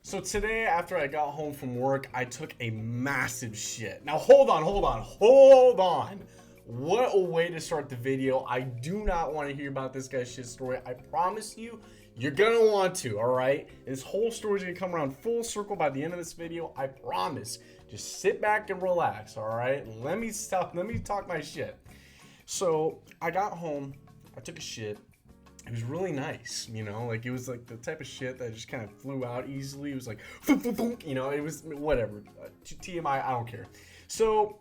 So today, after I got home from work, I took a massive shit. Now hold on. What a way to start the video. I do not want to hear about this guy's shit story. I promise you, you're gonna want to, alright? This whole story is gonna come around full circle by the end of this video. I promise. Just sit back and relax, alright? Let me talk my shit. So I got home, I took a shit. It was really nice, you know, like it was like the type of shit that just kind of flew out easily. It was like, you know, it was whatever. TMI, I don't care. So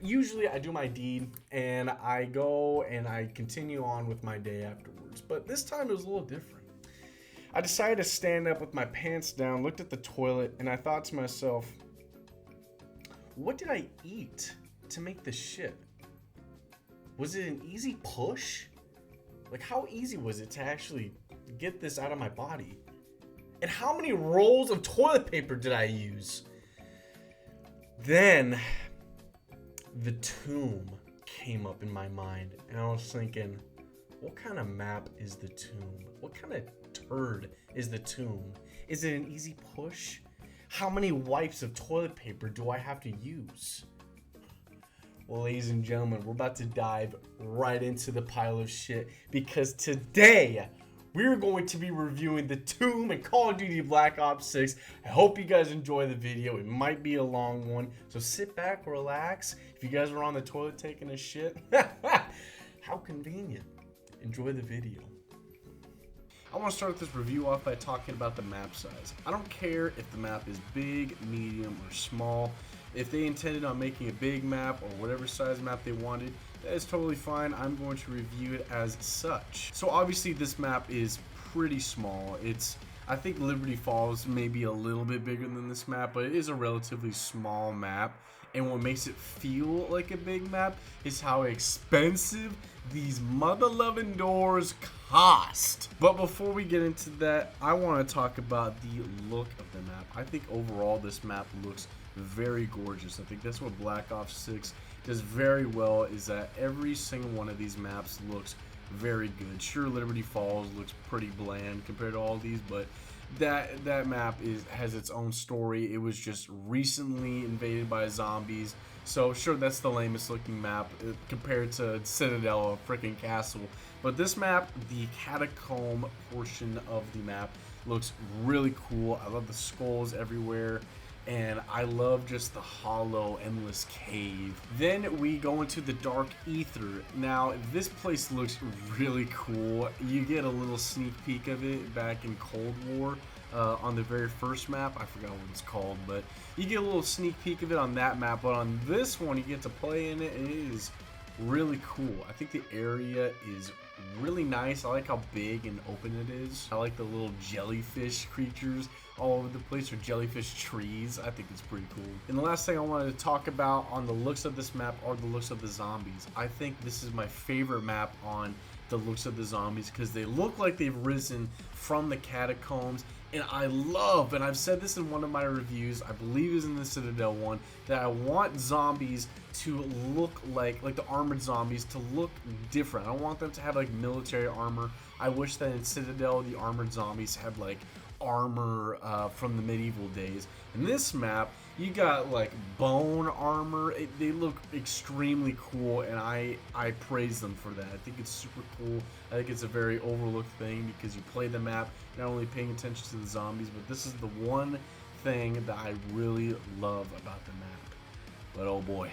usually I do my deed and I go and I continue on with my day afterwards. But this time it was a little different. I decided to stand up with my pants down, looked at the toilet, and I thought to myself, what did I eat to make this shit? Was it an easy push? Like, how easy was it to actually get this out of my body? And how many rolls of toilet paper did I use? Then, the tomb came up in my mind. And I was thinking, what kind of map is the tomb? What kind of turd is the tomb? Is it an easy push? How many wipes of toilet paper do I have to use? Well, ladies and gentlemen, we're about to dive right into the pile of shit because today we're going to be reviewing the Tomb and Call of Duty Black Ops 6. I hope you guys enjoy the video. It might be a long one, so sit back, relax. If you guys are on the toilet taking a shit, how convenient. Enjoy the video. I want to start this review off by talking about the map size. I don't care if the map is big, medium, or small. If they intended on making a big map or whatever size map they wanted, that is totally fine. I'm going to review it as such. So obviously this map is pretty small. I think Liberty Falls may be a little bit bigger than this map, but it is a relatively small map. And what makes it feel like a big map is how expensive these mother-loving doors cost. But before we get into that, I want to talk about the look of the map. I think overall this map looks very gorgeous. I think that's what Black Ops 6 does very well, is that every single one of these maps looks very good. Sure, Liberty Falls looks pretty bland compared to all these, but that map has its own story. It was just recently invaded by zombies, so sure, that's the lamest looking map compared to Citadel, a freaking castle. But this map, the catacomb portion of the map, looks really cool. I love the skulls everywhere, and I love just the hollow, endless cave. Then we go into the Dark Ether. Now, this place looks really cool. You get a little sneak peek of it back in Cold War on the very first map. I forgot what it's called, but you get a little sneak peek of it on that map. But on this one, you get to play in it, and it is really cool. I think the area is really nice. I like how big and open it is. I like the little jellyfish creatures all over the place, or jellyfish trees. I think it's pretty cool. And the last thing I wanted to talk about on the looks of this map are the looks of the zombies. I think this is my favorite map on the looks of the zombies because they look like they've risen from the catacombs. And I love, and I've said this in one of my reviews, I believe it was in the Citadel one, that I want zombies to look like the armored zombies to look different. I don't want them to have like military armor. I wish that in Citadel the armored zombies had like armor from the medieval days. In this map, you got like bone armor. They look extremely cool, and I praise them for that. I think it's super cool. I think it's a very overlooked thing because you play the map not only paying attention to the zombies, but this is the one thing that I really love about the map. But oh boy,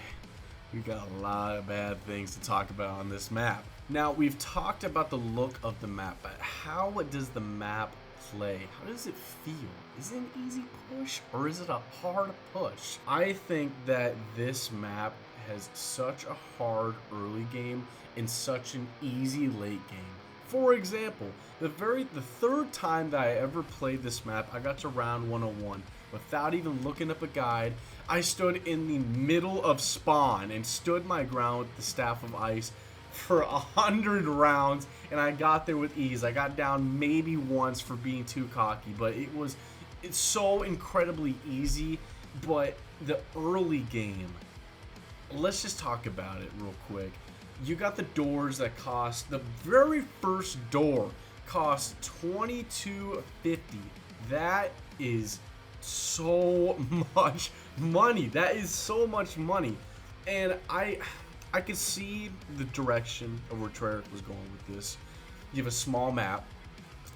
we got a lot of bad things to talk about on this map. Now, we've talked about the look of the map, but how does the map play? How does it feel? Is it an easy push or is it a hard push? I think that this map has such a hard early game and such an easy late game. For example, the third time that I ever played this map, I got to round 101 without even looking up a guide. I stood in the middle of spawn and stood my ground with the Staff of Ice for 100 rounds, and I got there with ease. I got down maybe once for being too cocky, but it's so incredibly easy. But the early game, let's just talk about it real quick. You got the doors that cost, the very first door cost $22.50. That is so much money. That is so much money. And I could see the direction of where Treyarch was going with this. You have a small map.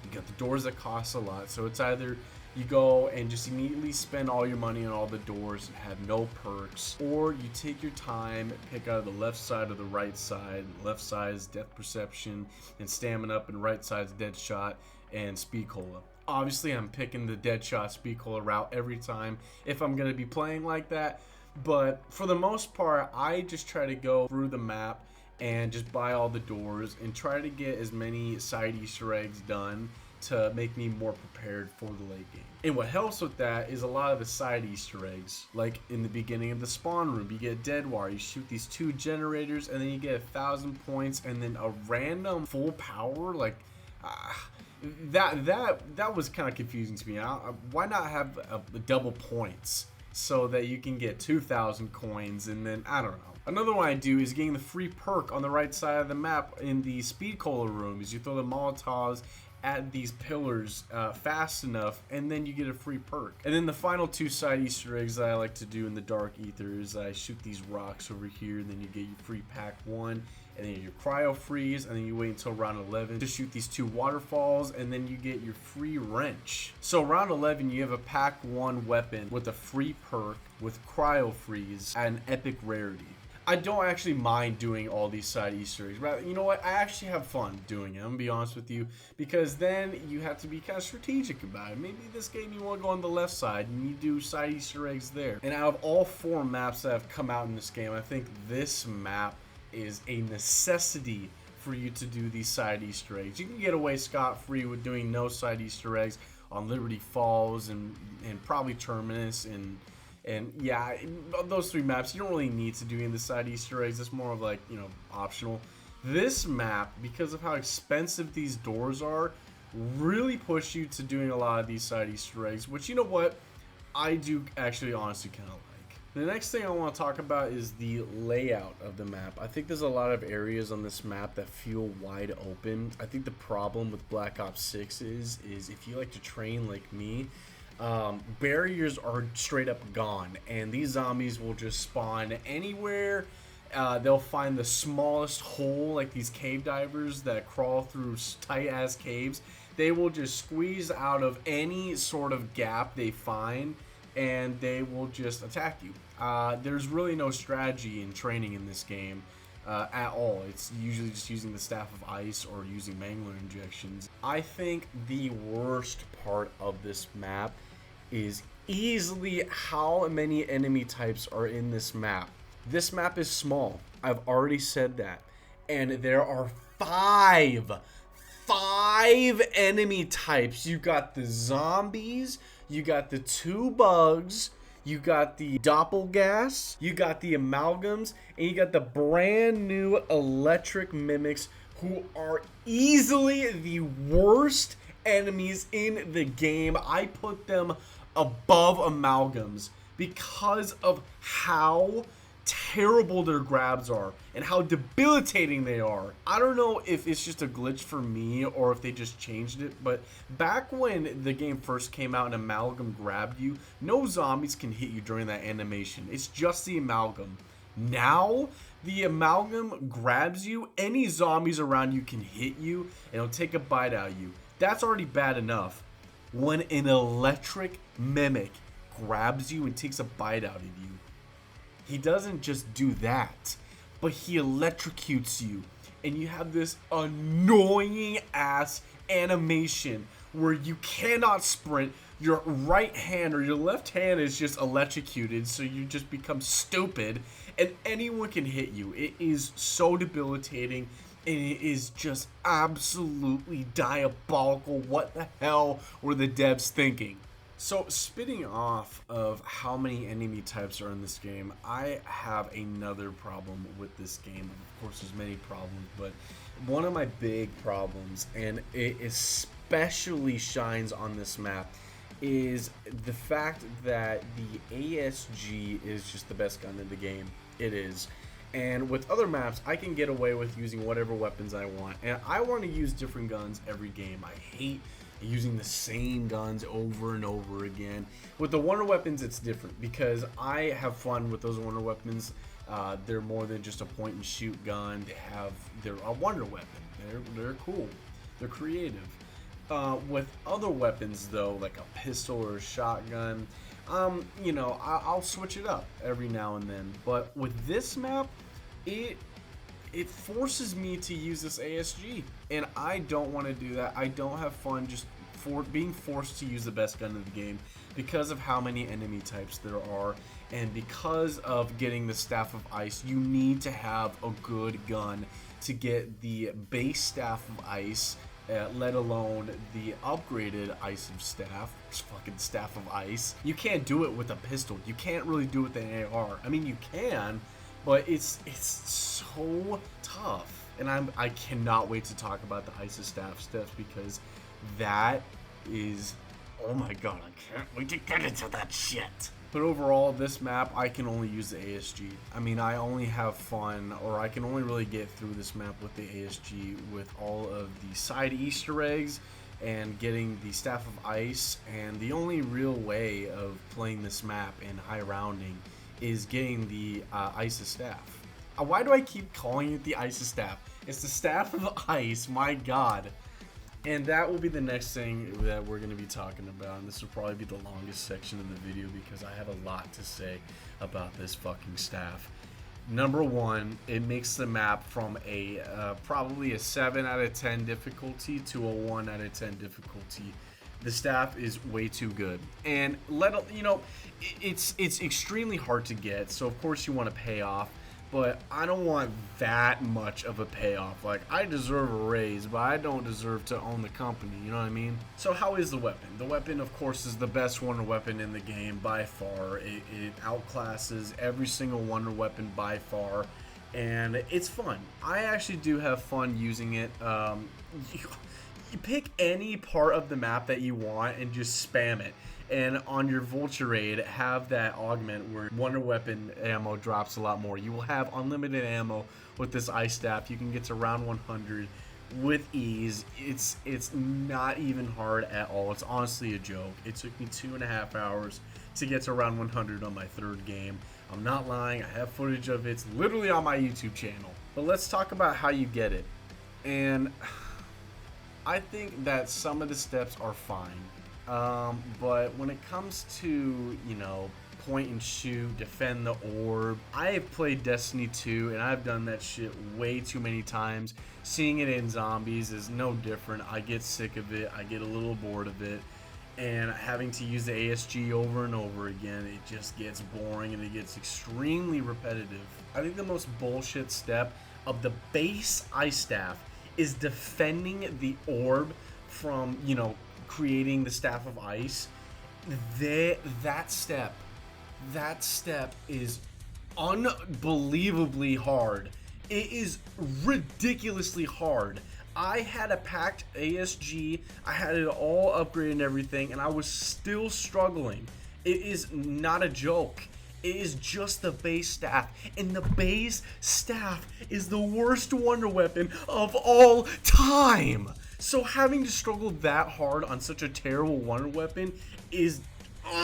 You got the doors that cost a lot. So it's either you go and just immediately spend all your money on all the doors and have no perks, or you take your time, pick out of the left side or the right side. Left side is depth perception and stamin-up, and right side is dead shot and speed cola. Obviously, I'm picking the dead shot speed cola route every time if I'm going to be playing like that. But for the most part, I just try to go through the map and just buy all the doors and try to get as many side Easter eggs done to make me more prepared for the late game. And what helps with that is a lot of the side Easter eggs. Like in the beginning of the spawn room, you get dead wire, you shoot these 2 generators, and then you get 1,000 points, and then a random full power. Like that was kind of confusing to me. Why not have a double points so that you can get 2,000 coins? And then I don't know. Another one I do is getting the free perk on the right side of the map in the speed cola room. Is you throw the Molotovs at these pillars fast enough, and then you get a free perk. And then the final 2 side Easter eggs that I like to do in the dark ether is I shoot these rocks over here, and then you get your free pack 1, and then your cryo freeze, and then you wait until round 11 to shoot these 2 waterfalls, and then you get your free wrench. So round 11, you have a pack 1 weapon with a free perk with cryo freeze at an epic rarity. I don't actually mind doing all these side Easter eggs. But you know what? I actually have fun doing it. I'm gonna be honest with you, because then you have to be kind of strategic about it. Maybe this game you want to go on the left side and you do side Easter eggs there. And out of all 4 maps that have come out in this game, I think this map is a necessity for you to do these side Easter eggs. You can get away scot-free with doing no side Easter eggs on Liberty Falls and probably Terminus and yeah, those 3 maps, you don't really need to do in the side Easter eggs. It's more of like, you know, optional. This map, because of how expensive these doors are, really push you to doing a lot of these side Easter eggs, which, you know what, I do actually honestly kind of like. The next thing I want to talk about is the layout of the map. I think there's a lot of areas on this map that feel wide open. I think the problem with Black Ops 6 is if you like to train like me, barriers are straight up gone, and these zombies will just spawn anywhere. They'll find the smallest hole, like these cave divers that crawl through tight ass caves. They will just squeeze out of any sort of gap they find, and they will just attack you. There's really no strategy in training in this game at all. It's usually just using the Staff of Ice or using Mangler injections. I think the worst part of this map is easily how many enemy types are in this map. This map is small. I've already said that. And there are 5 enemy types. You got the zombies, you got the 2 bugs, you got the doppelgas, you got the amalgams, and you got the brand new electric mimics, who are easily the worst enemies in the game. I put them above amalgams because of how terrible their grabs are and how debilitating they are. I don't know if it's just a glitch for me or if they just changed it, but back when the game first came out and amalgam grabbed you, no zombies can hit you during that animation. It's just the amalgam. Now the amalgam grabs you, any zombies around you can hit you and it'll take a bite out of you. That's already bad enough. When an electric mimic grabs you and takes a bite out of you, he doesn't just do that, but he electrocutes you, and you have this annoying ass animation where you cannot sprint. Your right hand or your left hand is just electrocuted, so you just become stupid, and anyone can hit you. It is so debilitating, and it is just absolutely diabolical. What the hell were the devs thinking? So, spinning off of how many enemy types are in this game, I have another problem with this game. Of course, there's many problems, but one of my big problems, and it especially shines on this map, is the fact that the ASG is just the best gun in the game. It is. And with other maps, I can get away with using whatever weapons I want, and I want to use different guns every game. I hate using the same guns over and over again. With the wonder weapons, it's different because I have fun with those wonder weapons. They're more than just a point and shoot gun. They're a wonder weapon. They're cool. They're creative. With other weapons though, like a pistol or a shotgun, you know, I'll switch it up every now and then. But with this map, it forces me to use this ASG, and I don't want to do that. I don't have fun just being forced to use the best gun in the game because of how many enemy types there are, and because of getting the Staff of Ice. You need to have a good gun to get the base Staff of Ice, let alone the upgraded Ice of Staff, fucking Staff of Ice. You can't do it with a pistol. You can't really do it with an AR. I mean, you can, but it's so tough. And I cannot wait to talk about the Ice of Staff stuff because that is, oh my god, I can't wait to get into that shit. But overall, this map, I can only use the ASG. I mean, I only have fun, or I can only really get through this map with the ASG with all of the side Easter eggs and getting the Staff of Ice. And the only real way of playing this map in high rounding is getting the Ice of Staff. Why do I keep calling it the Ice of Staff? It's the Staff of Ice, my god. And that will be the next thing that we're going to be talking about. And this will probably be the longest section of the video because I have a lot to say about this fucking staff. Number one, it makes the map from a probably a 7 out of 10 difficulty to a 1 out of 10 difficulty. The staff is way too good, and it's extremely hard to get. So of course you want to pay off, but I don't want that much of a payoff. Like, I deserve a raise, but I don't deserve to own the company, you know what I mean? So how is the weapon? The weapon, of course, is the best wonder weapon in the game by far. It outclasses every single wonder weapon by far, and it's fun. I actually do have fun using it. You pick any part of the map that you want and just spam it. And on your Vulture-aid, have that augment where wonder weapon ammo drops a lot more. You will have unlimited ammo with this ice staff. You can get to round 100 with ease. It's not even hard at all. It's honestly a joke. It took me 2.5 hours to get to round 100 on my 3rd game. I'm not lying. I have footage of it. It's literally on my YouTube channel. But let's talk about how you get it. And I think that some of the steps are fine. But when it comes to, you know, point and shoot, defend the orb, I have played Destiny 2 and I've done that shit way too many times. Seeing it in zombies is no different. I get sick of it. I get a little bored of it. And having to use the ASG over and over again, it just gets boring and it gets extremely repetitive. I think the most bullshit step of the base ice staff is defending the orb from, you know, creating the Staff of Ice. That step is unbelievably hard. It is ridiculously hard. I had a packed ASG, I had it all upgraded and everything, and I was still struggling. It is not a joke. It is just the base staff, and the base staff is the worst wonder weapon of all time. So having to struggle that hard on such a terrible wonder weapon is... And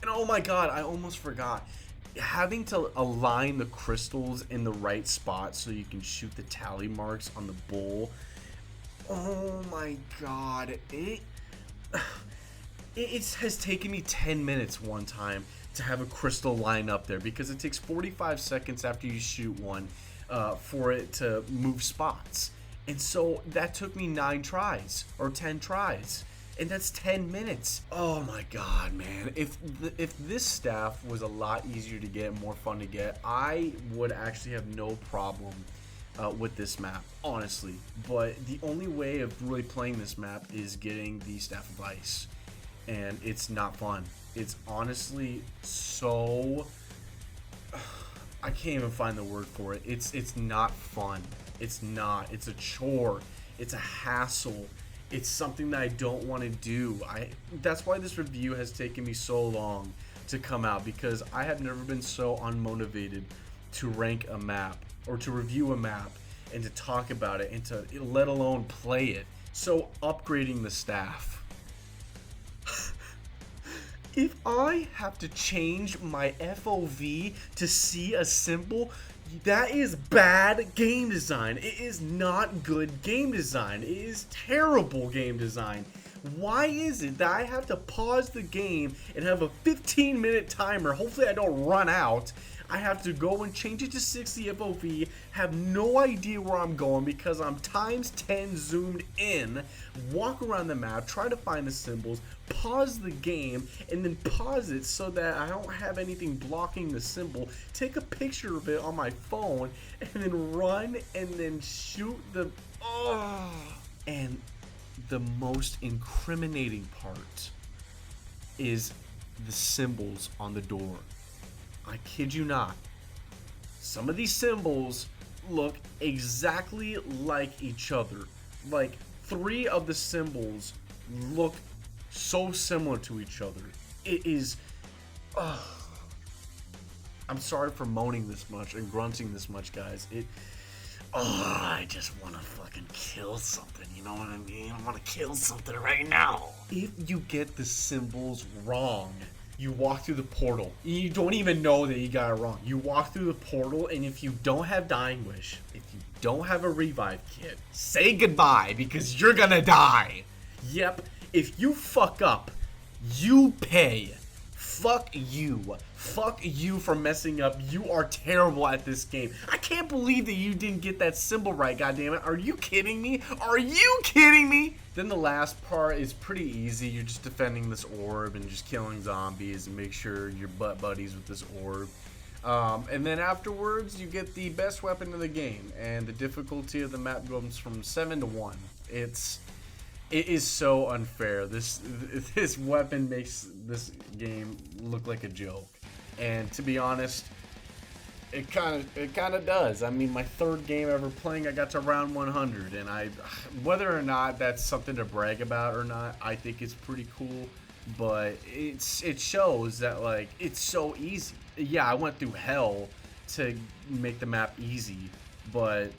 oh my god, I almost forgot. Having to align the crystals in the right spot so you can shoot the tally marks on the bull. Oh my god. It has taken me 10 minutes one time to have a crystal line up there because it takes 45 seconds after you shoot one for it to move spots. And so that took me 9 tries or 10 tries. And that's 10 minutes. Oh my god, man. If this staff was a lot easier to get, more fun to get, I would actually have no problem with this map, honestly. But the only way of really playing this map is getting the Staff of Ice. And it's not fun. It's honestly so... I can't even find the word for it. It's not fun. It's not. It's a chore. It's a hassle. It's something that I don't want to do. That's why this review has taken me so long to come out, because I have never been so unmotivated to rank a map or to review a map and to talk about it and to let alone play it. So upgrading the staff. If I have to change my FOV to see a symbol, that is bad game design. It is not good game design. It is terrible game design. Why is it that I have to pause the game and have a 15-minute timer? Hopefully I don't run out. I have to go and change it to 60 FOV, have no idea where I'm going because I'm times 10 zoomed in, walk around the map, try to find the symbols, pause the game, and then pause it so that I don't have anything blocking the symbol, take a picture of it on my phone, and then run and then shoot the... And the most incriminating part is the symbols on the door. I kid you not. Some of these symbols look exactly like each other. Like 3 of the symbols look so similar to each other. It is... I'm sorry for moaning this much and grunting this much, guys. I just want to fucking kill something, you know what I mean? I want to kill something right now. If you get the symbols wrong, you walk through the portal. You don't even know that you got it wrong. You walk through the portal, and if you don't have Dying Wish, if you don't have a revive kit, say goodbye because you're gonna die. Yep, if you fuck up, you pay. Fuck you. Fuck you for messing up. You are terrible at this game. I can't believe that you didn't get that symbol right, goddammit. Are you kidding me? Are you kidding me? Then the last part is pretty easy. You're just defending this orb and just killing zombies and make sure you're butt buddies with this orb. And then afterwards, you get the best weapon of the game, and the difficulty of the map goes from 7 to 1. It is so unfair. This weapon makes this game look like a joke, and to be honest, it kind of does. I mean, my 3rd game ever playing, I got to round 100, and whether or not that's something to brag about or not, I think it's pretty cool. But it shows that like it's so easy. Yeah, I went through hell to make the map easy, but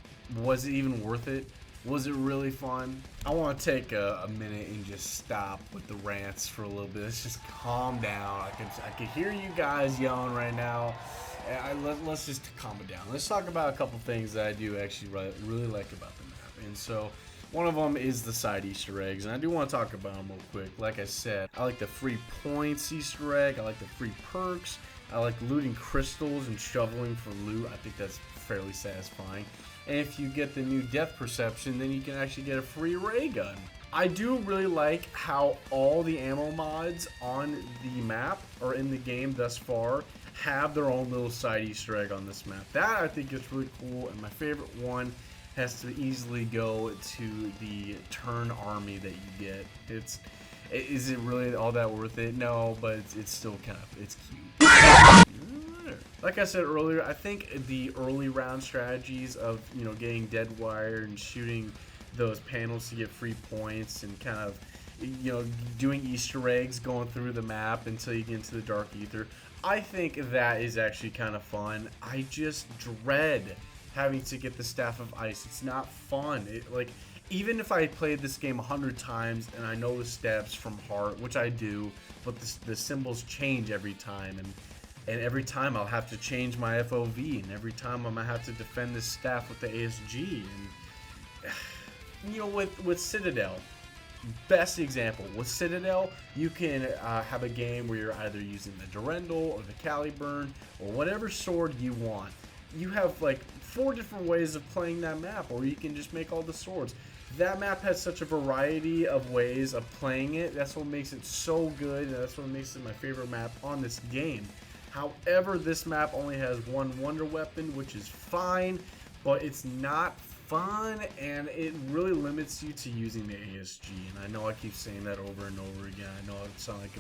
was it even worth it? Was it really fun? I want to take a minute and just stop with the rants for a little bit. Let's just calm down. I could hear you guys yelling right now. Let's just calm it down. Let's talk about a couple things that I do actually really like about the map. And so one of them is the side Easter eggs, and I do want to talk about them real quick. Like I said, I like the free points Easter egg. I like the free perks. I like looting crystals and shoveling for loot. I think that's fairly satisfying. And if you get the new depth perception, then you can actually get a free ray gun. I do really like how all the ammo mods on the map or in the game thus far have their own little side Easter egg on this map. That I think is really cool, and my favorite one has to easily go to the turn army that you get. Is it really all that worth it? No, but it's still it's cute. Like I said earlier, I think the early round strategies of, you know, getting dead wire and shooting those panels to get free points and kind of, you know, doing Easter eggs going through the map until you get into the Dark Ether, I think that is actually kind of fun. I just dread having to get the Staff of Ice. It's not fun. Even if I played this game 100 times and I know the steps from heart, which I do, but the symbols change every time, and every time I'll have to change my FOV, and every time I'm gonna have to defend this staff with the ASG. And you know, with Citadel, best example. With Citadel, you can have a game where you're either using the Durendal or the Caliburn or whatever sword you want. You have like 4 different ways of playing that map, or you can just make all the swords. That map has such a variety of ways of playing it. That's what makes it so good, and that's what makes it my favorite map on this game. However, this map only has one wonder weapon, which is fine, but it's not fun, and it really limits you to using the ASG. And I know I keep saying that over and over again. I know it sounds like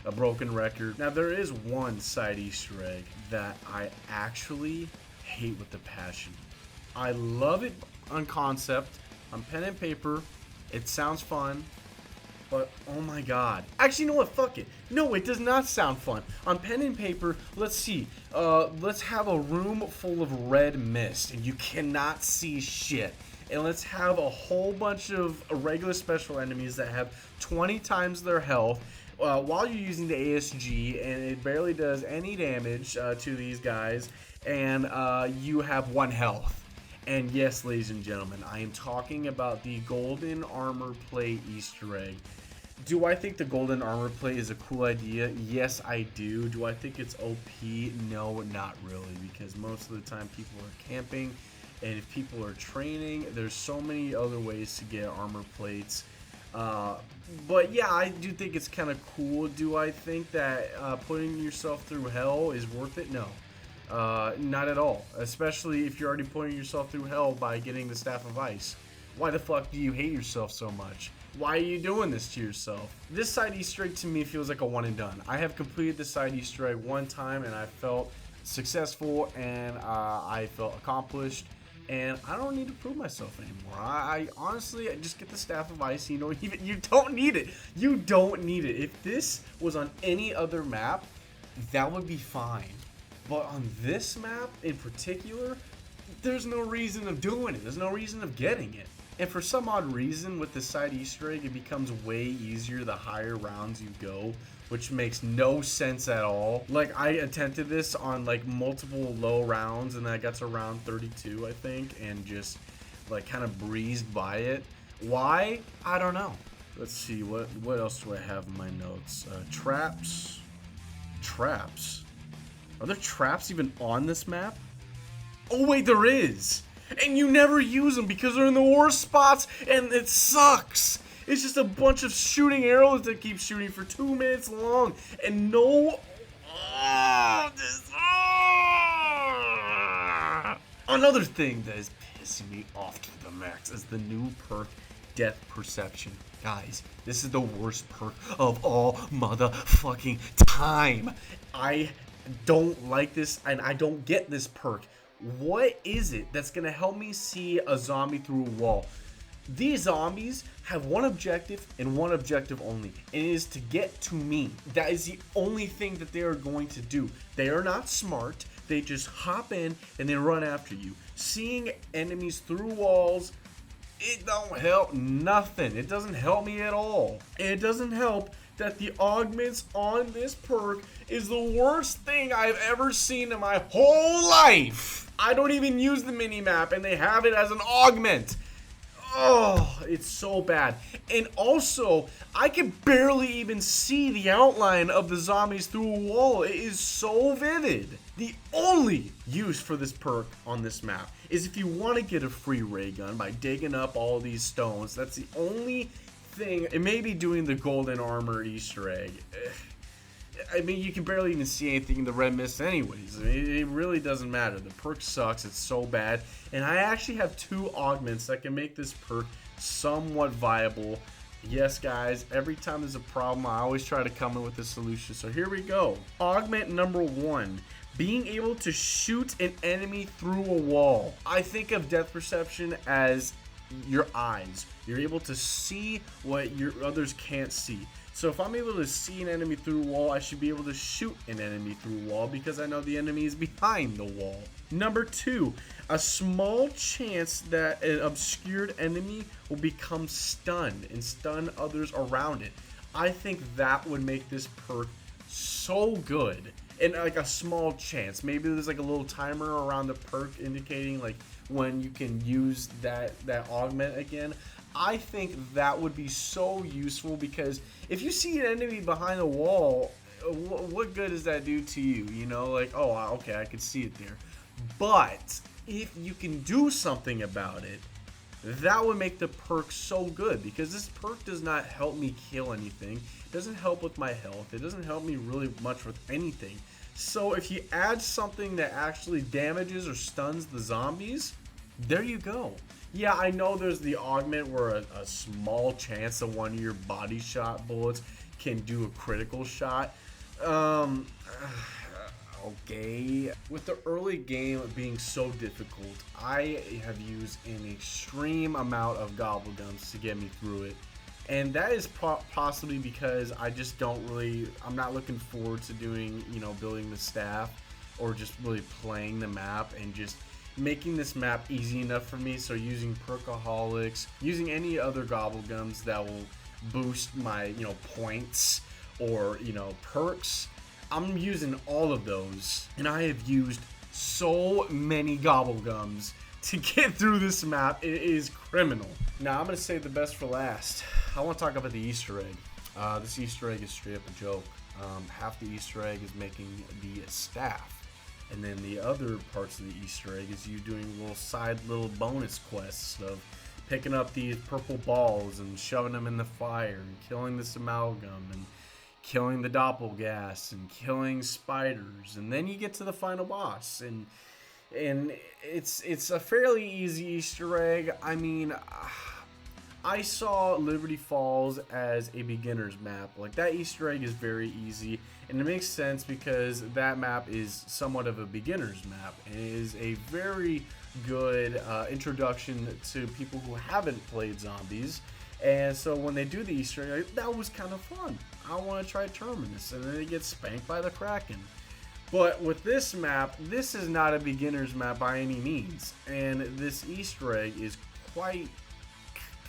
a broken record. Now, there is one side Easter egg that I actually hate with a passion. I love it on concept, on pen and paper. It sounds fun. But, oh my god. Actually, you know what? Fuck it. No, it does not sound fun. On pen and paper, let's see. Let's have a room full of red mist, and you cannot see shit. and let's have a whole bunch of regular special enemies that have 20 times their health while you're using the ASG, and it barely does any damage to these guys, and you have 1 health. And yes, ladies and gentlemen, I am talking about the golden armor plate Easter egg. Do I think the golden armor plate is a cool idea? Yes, I do. Do I think it's OP? No, not really, because most of the time people are camping, and if people are training, there's so many other ways to get armor plates. But yeah, I do think it's kind of cool. Do I think that putting yourself through hell is worth it? No. Not at all. Especially if you're already putting yourself through hell by getting the Staff of Ice. Why the fuck do you hate yourself so much? Why are you doing this to yourself? This side Easter egg to me feels like a one and done. I have completed the side Easter egg one time and I felt successful and I felt accomplished. And I don't need to prove myself anymore. I honestly, I just get the Staff of Ice. You know, even you don't need it. You don't need it. If this was on any other map, that would be fine. But on this map in particular, there's no reason of doing it. There's no reason of getting it. And for some odd reason, with the side Easter egg, it becomes way easier the higher rounds you go, which makes no sense at all. Like, I attempted this on, like, multiple low rounds, and I got to round 32, I think, and just, like, kind of breezed by it. Why? I don't know. Let's see, what else do I have in my notes? Traps. Traps? Are there traps even on this map? Oh, wait, there is! And you never use them because they're in the worst spots, and it sucks. It's just a bunch of shooting arrows that keep shooting for 2 minutes long, and no. Another thing that is pissing me off to the max is the new perk, Death Perception. Guys, this is the worst perk of all motherfucking time. I don't like this, and I don't get this perk. What is it that's gonna help me see a zombie through a wall? These zombies have one objective and one objective only, and it is to get to me. That is the only thing that they are going to do. They are not smart. They just hop in and they run after you. Seeing enemies through walls, it don't help nothing. It doesn't help me at all. And it doesn't help that the augments on this perk is the worst thing I've ever seen in my whole life. I don't even use the mini-map and they have it as an augment. Oh, it's so bad. And also, I can barely even see the outline of the zombies through a wall. It is so vivid. The only use for this perk on this map is if you want to get a free ray gun by digging up all these stones. That's the only thing. It may be doing the golden armor Easter egg. I mean, you can barely even see anything in the red mist anyways. I mean, it really doesn't matter. The perk sucks. It's so bad. And I actually have 2 augments that can make this perk somewhat viable. Yes, guys, every time there's a problem, I always try to come in with a solution. So here we go. Augment number 1. Being able to shoot an enemy through a wall. I think of Death Perception as your eyes. You're able to see what your others can't see. So if I'm able to see an enemy through a wall, I should be able to shoot an enemy through a wall because I know the enemy is behind the wall. Number 2, a small chance that an obscured enemy will become stunned and stun others around it. I think that would make this perk so good. And like a small chance. Maybe there's like a little timer around the perk indicating like when you can use that augment again. I think that would be so useful because if you see an enemy behind a wall, what good does that do to you? You know, like, oh, okay, I can see it there. But if you can do something about it, that would make the perk so good because this perk does not help me kill anything. It doesn't help with my health. It doesn't help me really much with anything. So if you add something that actually damages or stuns the zombies, there you go. Yeah, I know there's the augment where a small chance of one of your body shot bullets can do a critical shot. Okay. With the early game being so difficult, I have used an extreme amount of gobble guns to get me through it. And that is possibly because I just I'm not looking forward to doing, building the staff or just really playing the map and just making this map easy enough for me. So using perkaholics, using any other gobblegums that will boost my, you know, points or, you know, perks. I'm using all of those, and I have used so many gobblegums to get through this map. It is criminal. Now I'm gonna save the best for last. I want to talk about the Easter egg. This Easter egg is straight up a joke. Half the Easter egg is making the staff, and then the other parts of the Easter egg is you doing little bonus quests of picking up these purple balls and shoving them in the fire and killing this amalgam and killing the doppelgas and killing spiders, and then you get to the final boss, and it's a fairly easy Easter egg. I mean, I saw Liberty Falls as a beginner's map. Like, that Easter egg is very easy, and it makes sense because that map is somewhat of a beginner's map. It is a very good introduction to people who haven't played zombies. And so when they do the Easter egg, that was kind of fun. I want to try Terminus, and then they get spanked by the Kraken. But with this map, this is not a beginner's map by any means, and this Easter egg is quite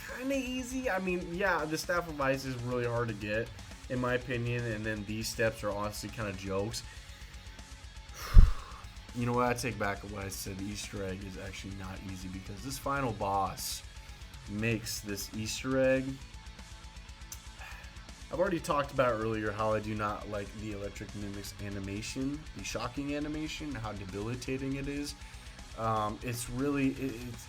kind of easy. I mean, yeah, the Staff of Ice is really hard to get, in my opinion, and then these steps are honestly kind of jokes. You know what? I take back what I said. The Easter egg is actually not easy, because this final boss makes this Easter egg. I've already talked about earlier how I do not like the electric mimics animation, the shocking animation, how debilitating it is. It's really,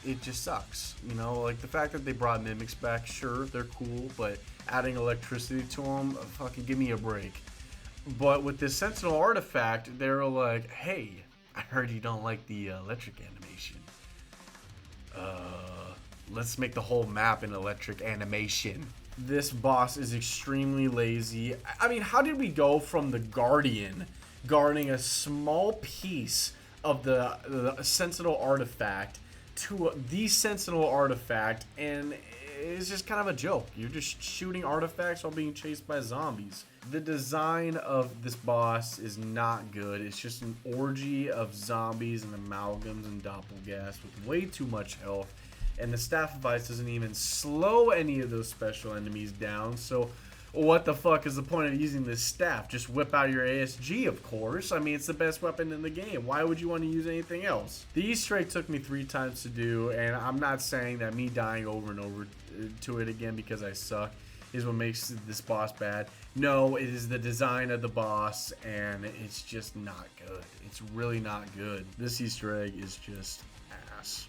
it just sucks, you know. Like, the fact that they brought mimics back, sure, they're cool, but adding electricity to them, fucking give me a break. But with this Sentinel artifact, they're like, hey, I heard you don't like the electric animation. Let's make the whole map an electric animation. This boss is extremely lazy. I mean, how did we go from the Guardian guarding a small piece of the Sentinel artifact to the Sentinel artifact, and it's just kind of a joke. You're just shooting artifacts while being chased by zombies. The design of this boss is not good. It's just an orgy of zombies and amalgams and doppelgas with way too much health. And the Staff of Ice doesn't even slow any of those special enemies down. So what the fuck is the point of using this staff? Just whip out your ASG, of course. I mean, it's the best weapon in the game. Why would you want to use anything else? The Easter egg took me 3 times to do, and I'm not saying that me dying over and over to it again because I suck is what makes this boss bad. No, it is the design of the boss, and it's just not good. It's really not good. This Easter egg is just ass.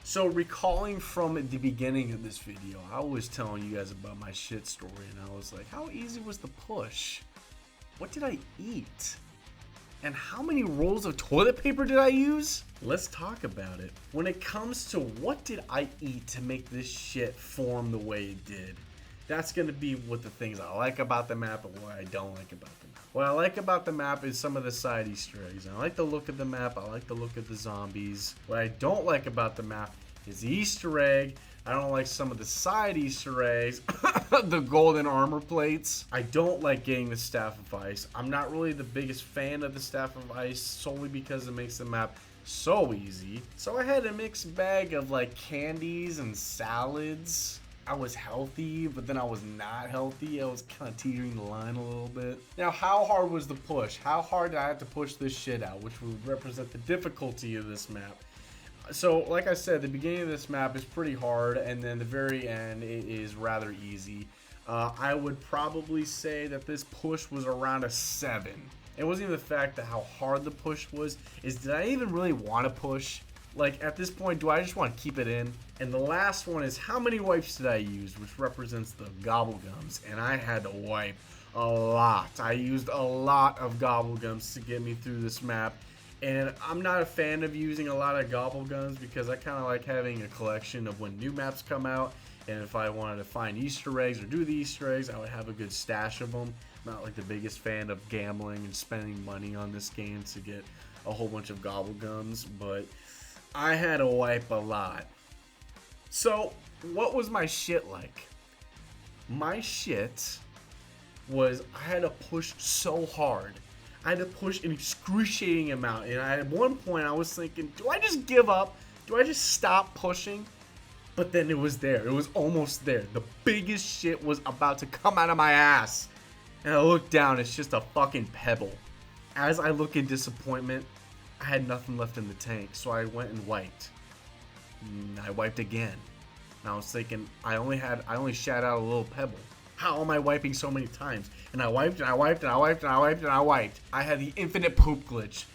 So, recalling from the beginning of this video, I was telling you guys about my shit story, and I was like, how easy was the push? What did I eat? And how many rolls of toilet paper did I use? Let's talk about it. When it comes to what did I eat to make this shit form the way it did, that's going to be what the things I like about the map and what I don't like about the map. What I like about the map is some of the side Easter eggs. I like the look of the map. I like the look of the zombies. What I don't like about the map is the Easter egg. I don't like some of the side Easter eggs, the golden armor plates. I don't like getting the Staff of Ice. I'm not really the biggest fan of the Staff of Ice solely because it makes the map so easy. So I had a mixed bag of like candies and salads. I was healthy, but then I was not healthy. I was kind of teetering the line a little bit. Now, how hard was the push? How hard did I have to push this shit out, which would represent the difficulty of this map? So, like I said, the beginning of this map is pretty hard, and then the very end it is rather easy. I would probably say that this push was around a 7. It wasn't even the fact that how hard the push was, is did I even really want to push? Like, at this point, do I just want to keep it in? And the last one is, how many wipes did I use, which represents the gobblegums, and I had to wipe a lot. I used a lot of gobblegums to get me through this map. And I'm not a fan of using a lot of gobblegums because I kind of like having a collection of when new maps come out. And if I wanted to find Easter eggs or do the Easter eggs, I would have a good stash of them. I'm not like the biggest fan of gambling and spending money on this game to get a whole bunch of gobblegums, but I had to wipe a lot. So, what was my shit like? My shit was I had to push so hard. I had to push an excruciating amount. And at one point, I was thinking, do I just give up? Do I just stop pushing? But then it was there. It was almost there. The biggest shit was about to come out of my ass. And I looked down. It's just a fucking pebble. As I look in disappointment, I had nothing left in the tank. So I went and wiped. And I wiped again. And I was thinking, I only shat out a little pebble. How am I wiping so many times? And I wiped, and I wiped, and I wiped, and I wiped, and I wiped. I had the infinite poop glitch.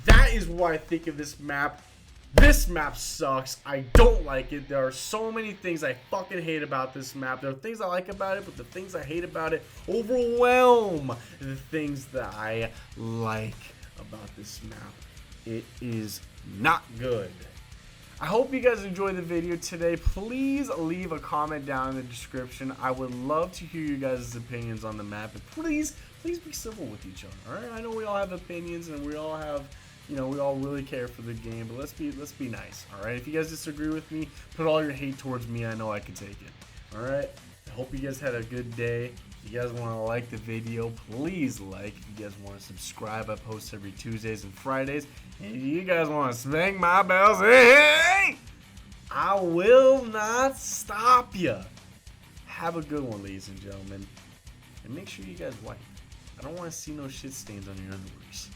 That is what I think of this map. This map sucks. I don't like it. There are so many things I fucking hate about this map. There are things I like about it, but the things I hate about it overwhelm the things that I like about this map. It is not good. I hope you guys enjoyed the video today. Please leave a comment down in the description. I would love to hear you guys' opinions on the map. And please be civil with each other. Alright? I know we all have opinions and we all have, we all really care for the game, but let's be nice. Alright? If you guys disagree with me, put all your hate towards me. I know I can take it. Alright? I hope you guys had a good day. If you guys want to like the video, please like. If you guys want to subscribe, I post every Tuesdays and Fridays. And if you guys want to smack my bells, hey, I will not stop you. Have a good one, ladies and gentlemen. And make sure you guys wipe. I don't want to see no shit stains on your underwears.